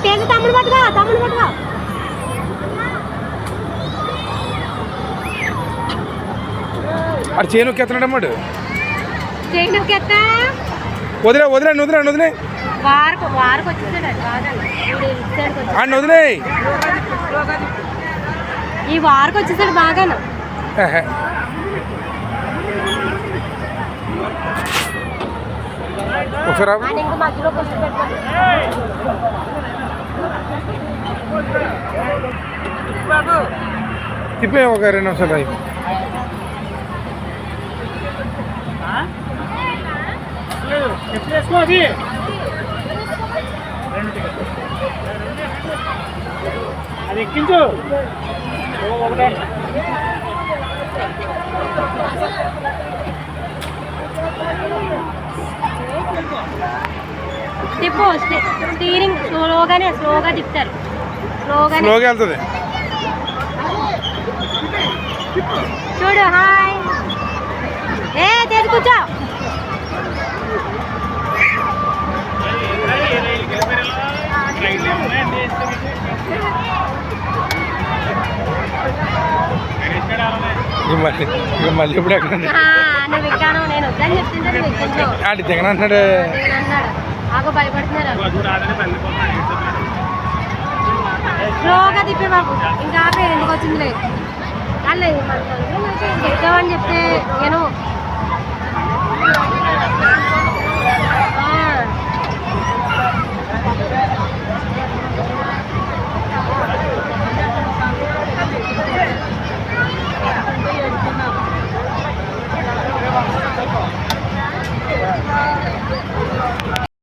తేజ తమ్ముడు పట్టుకో అటు చేను ఎత్తున్నాడమ్మాడు చేయనుకెత్తా వదిలే వదిలే వదిలే వదిలే వారకు వచ్చేసాడు అండి వదిలే ఈ వారకు వచ్చేసాడు బాగాను ఒకసారి ఇంకా మధ్యలో కొంచెం పెట్టాలి తిప్పే ఒక 2 నిమిషాలు అయి అది ఎక్కించు తిప్పు స్టీరింగ్ స్లోగా తిప్పుతారు స్లోగా వెళ్తుంది చూడు హాయ్ తెచ్చి కూర్చో మళ్ళీ ఇప్పుడు ఎక్కడ నువ్వు ఎక్కాను నేను వద్దని చెప్తుంటే అది దిగనంటున్నాడు బాగా భయపడుతున్నారు స్లోగా తిప్పే బాబు ఇంకా ఆపే ఎందుకు వచ్చింది లేదు అలా ఎక్కామని చెప్తే నేను